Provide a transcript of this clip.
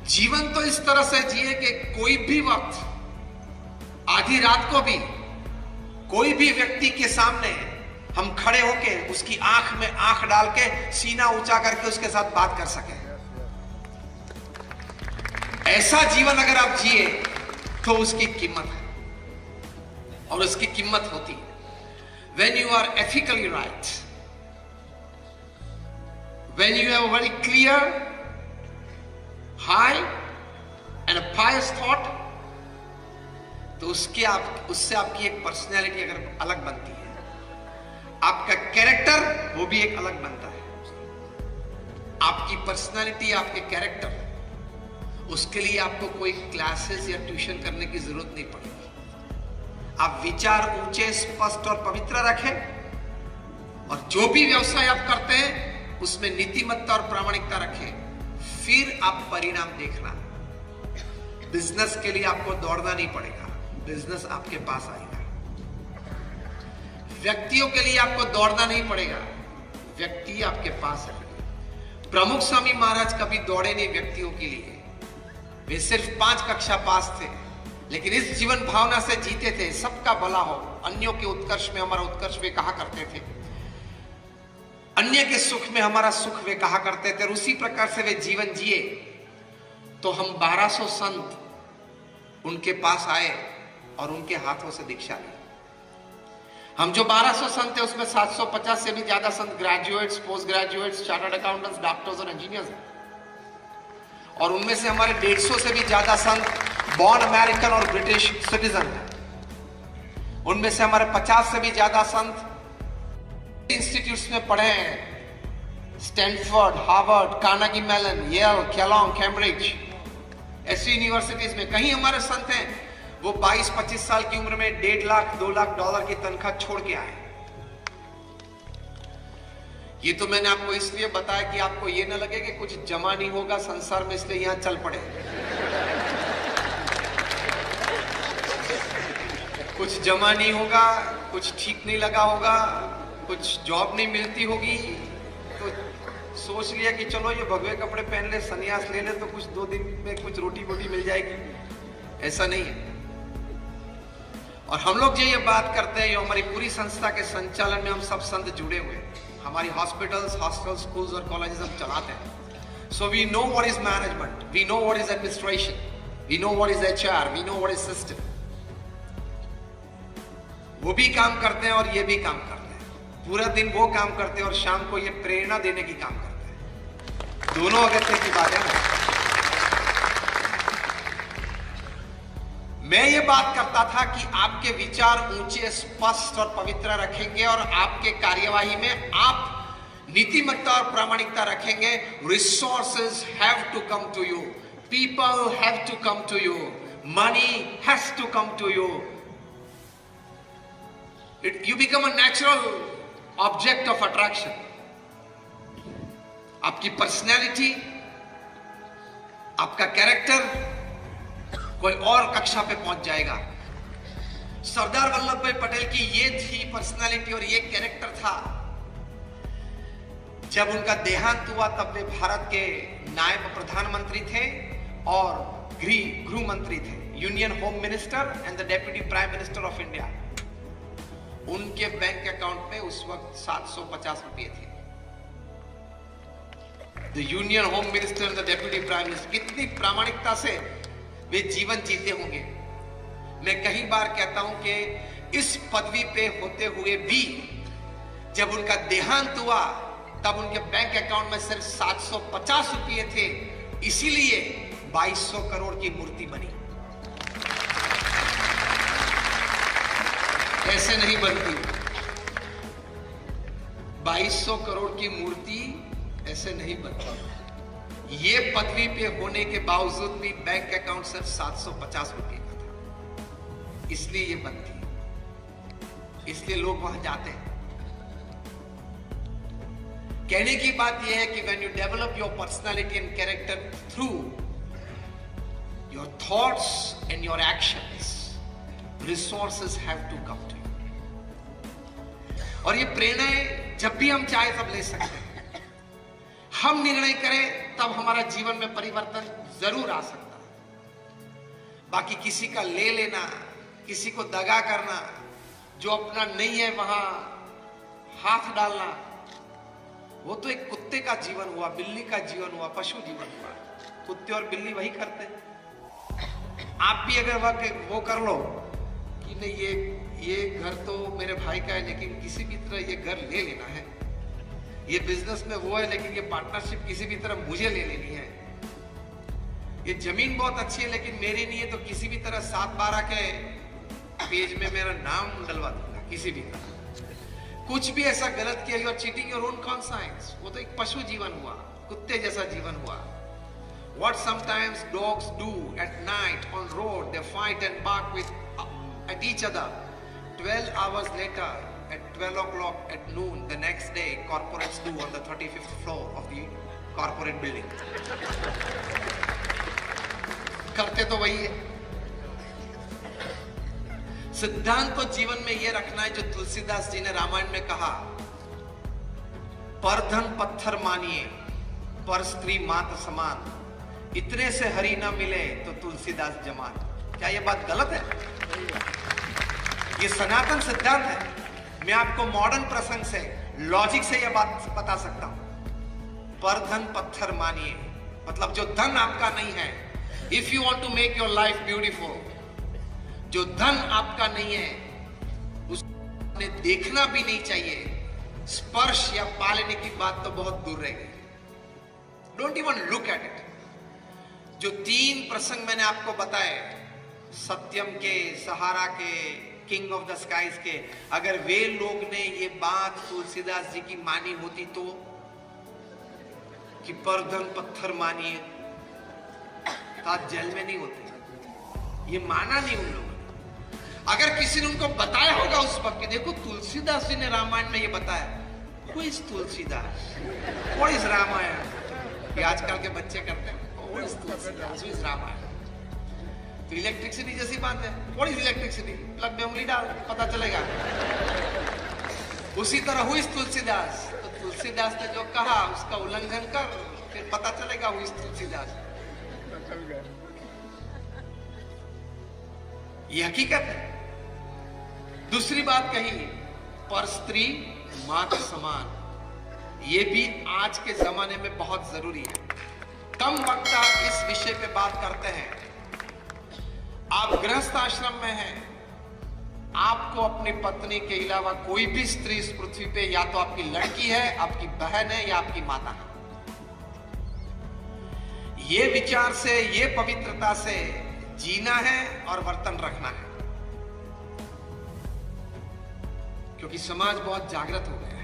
जीवन तो इस तरह से जिए कि कोई भी वक्त, आधी रात को भी कोई भी व्यक्ति के सामने हम खड़े होके उसकी आंख में आंख डाल के सीना ऊंचा करके उसके साथ बात कर सके। ऐसा जीवन अगर आप जिए तो उसकी कीमत है, और उसकी कीमत होती है when you are ethically right, when you have a very clear, high and a pious thought, तो उससे आपकी एक पर्सनैलिटी अगर अलग बनती है, आपका कैरेक्टर वो भी एक अलग बनता है। आपकी पर्सनैलिटी, आपके कैरेक्टर, उसके लिए आपको कोई क्लासेस या ट्यूशन करने की जरूरत नहीं पड़ेगी। आप विचार ऊंचे, स्पष्ट और पवित्र रखें, और जो भी व्यवसाय आप करते हैं उसमें नीतिमत्ता और प्रामाणिकता रखें, फिर आप परिणाम देखना। बिजनेस के लिए आपको दौड़ना नहीं पड़ेगा, बिजनेस आपके पास आएगा। व्यक्तियों के लिए आपको दौड़ना नहीं पड़ेगा, व्यक्ति आपके पास आएगा। प्रमुख स्वामी महाराज कभी दौड़े नहीं व्यक्तियों के लिए, वे सिर्फ 5 कक्षा पास थे, लेकिन इस जीवन भावना से जीते थे, सबका भला हो, अन्यों के उत्कर्ष में हमारा उत्कर्ष वे कहा करते थे, अन्य के सुख में हमारा सुख वे कहा करते थे। और उसी प्रकार से वे जीवन जिए। तो हम 1200 संत उनके पास आए और उनके हाथों से दीक्षा ली। हम जो 1200 संत थे उसमें 750 से भी ज्यादा संत graduates, post graduates, chartered accountants, doctors और इंजीनियर्स हैं, और उनमें से हमारे 150 से भी ज्यादा संत बॉर्न अमेरिकन और ब्रिटिश सिटीजन हैं। उनमें से हमारे 50 से भी ज्यादा संत इंस्टीट्यूट्स में पढ़े हैं, Stanford, Harvard, Carnegie Mellon, Yale, Kellogg, Cambridge, ऐसी यूनिवर्सिटीज में। कहीं हमारे संत हैं वो 22-25 साल की उम्र में 1.5 लाख, 2 लाख डॉलर की तनख्वाह छोड़ के आए। ये तो मैंने आपको इसलिए बताया कि आपको ये ना लगे कि कुछ जमा नहीं होगा संसार में, इसलिए यहां चल पड़े। कुछ जमा नहीं होगा, कुछ ठीक नहीं लगा होगा, कुछ जॉब नहीं मिलती होगी, तो सोच लिया कि चलो ये भगवे कपड़े पहन ले, सन्यास ले ले, तो कुछ 2 दिन में कुछ रोटी बोटी मिल जाएगी। ऐसा नहीं है। और हम लोग जो ये बात करते हैं, ये हमारी पूरी संस्था के संचालन में हम सब संत जुड़े हुए हैं। हमारी हॉस्पिटल्स, हॉस्टल्स, स्कूल्स और कॉलेजेस हम चलाते हैं। So we know what is management, we know what is administration, we know what is HR, we know what is system. वो भी काम करते हैं और ये भी काम करते हैं। पूरा दिन वो काम करते हैं और शाम को ये प्रेरणा देने की काम करते हैं। दोनों अगत्य की बात है। मैं ये बात करता था कि आपके विचार ऊंचे, स्पष्ट और पवित्र रखेंगे, और आपके कार्यवाही में आप नीतिमत्ता और प्रामाणिकता रखेंगे। Resources have to come to you, people have to come to you, money has to come to you. You become a natural object of attraction. आपकी पर्सनैलिटी, आपका कैरेक्टर कोई और कक्षा पे पहुंच जाएगा। सरदार वल्लभ भाई पटेल की ये थी पर्सनैलिटी और ये कैरेक्टर था। जब उनका देहांत हुआ तब वे भारत के नायब प्रधानमंत्री थे और गृह मंत्री थे, union home minister and the deputy prime minister of India. उनके बैंक अकाउंट में उस वक्त 750 रुपये थे। The union home minister and the deputy prime minister, कितनी प्रामाणिकता से वे जीवन जीते होंगे। मैं कई बार कहता हूं कि इस पदवी पे होते हुए भी जब उनका देहांत हुआ तब उनके बैंक अकाउंट में सिर्फ 750 रुपये थे, इसीलिए 2200 करोड़ की मूर्ति बनी। ऐसे नहीं बनती 2200 करोड़ की मूर्ति, ऐसे नहीं बनती। ये पदवी पे होने के बावजूद भी बैंक अकाउंट सिर्फ 750 रुपये का था, इसलिए ये बनती, इसलिए लोग वहां जाते हैं। कहने की बात यह है कि when you develop your personality and character through your thoughts and your actions, resources have to come to you. और ये प्रेरणाएं जब भी हम चाहे तब ले सकते हैं। हम निर्णय करें तब हमारा जीवन में परिवर्तन जरूर आ सकता है। बाकी किसी का ले लेना, किसी को दगा करना, जो अपना नहीं है वहां हाथ डालना, वो तो एक कुत्ते का जीवन हुआ, बिल्ली का जीवन हुआ, पशु जीवन हुआ। कुत्ते और बिल्ली वही करते हैं। आप भी अगर वो कर लो कि नहीं ये घर तो मेरे भाई का है, लेकिन किसी भी तरह ये घर ले लेना है, ये बिजनेस में वो है लेकिन ये पार्टनरशिप किसी भी तरह मुझे ले लेनी है, ये जमीन बहुत अच्छी है लेकिन मेरी नहीं है, तो किसी भी तरह 7/12 के पेज में मेरा नाम डलवा दूंगा किसी भी तरह। कुछ भी ऐसा गलत किया, you are cheating your own conscience. वो तो एक पशु जीवन हुआ, कुत्ते जैसा जीवन हुआ। What sometimes dogs do at night on road, they fight and bark at each other. 12 hours later, at 12 o'clock at noon, the next day, corporates do on the 35th floor of the corporate building. करते तो वही है। सिद्धांत तो जीवन में यह रखना है जो तुलसीदास जी ने रामायण में कहा, पर धन पत्थर मानिए, पर स्त्री मात समान, इतने से हरि ना मिले तो तुलसीदास जमान। क्या यह बात गलत है? यह सनातन सिद्धांत है। मैं आपको मॉडर्न प्रसंग से, लॉजिक से यह बात बता सकता हूं। पर धन पत्थर मानिए, मतलब जो धन आपका नहीं है, if you want to make your life beautiful, जो धन आपका नहीं है उसने देखना भी नहीं चाहिए। स्पर्श या पालने की बात तो बहुत दूर रहेगी। Don't even look at it. जो 3 प्रसंग मैंने आपको बताए, सत्यम के, सहारा के, किंग ऑफ द स्काइज के, अगर वे लोग ने ये बात तुलसीदास जी की मानी होती तो, कि पर धन पत्थर मानिए, तो आज जेल में नहीं होते। ये माना नहीं उन लोगों ने। अगर किसी ने उनको बताया होगा उस वक्त कि देखो तुलसीदास जी ने रामायण में ये बताया, who is Tulsidas, what is Ramayan, ये आजकल के बच्चे करते हैं, रामायण। तो इलेक्ट्रिसिटी जैसी बात है, व्हाट इज इलेक्ट्रिसिटी, प्लग में उंगली डाल पता चलेगा। उसी तरह हुई तुलसीदास, तो तुलसीदास ने जो कहा उसका उल्लंघन कर, फिर पता चलेगा हुई तुलसीदास। ये हकीकत है। दूसरी बात कही, पर स्त्री मां के समान, ये भी आज के जमाने में बहुत जरूरी है। कम वक्ता इस विषय पे बात करते हैं। आप गृहस्थ आश्रम में हैं, आपको अपनी पत्नी के अलावा कोई भी स्त्री इस पृथ्वी पे या तो आपकी लड़की है, आपकी बहन है या आपकी माता है। ये विचार से, ये पवित्रता से जीना है और वर्तन रखना है, क्योंकि समाज बहुत जागृत हो गया।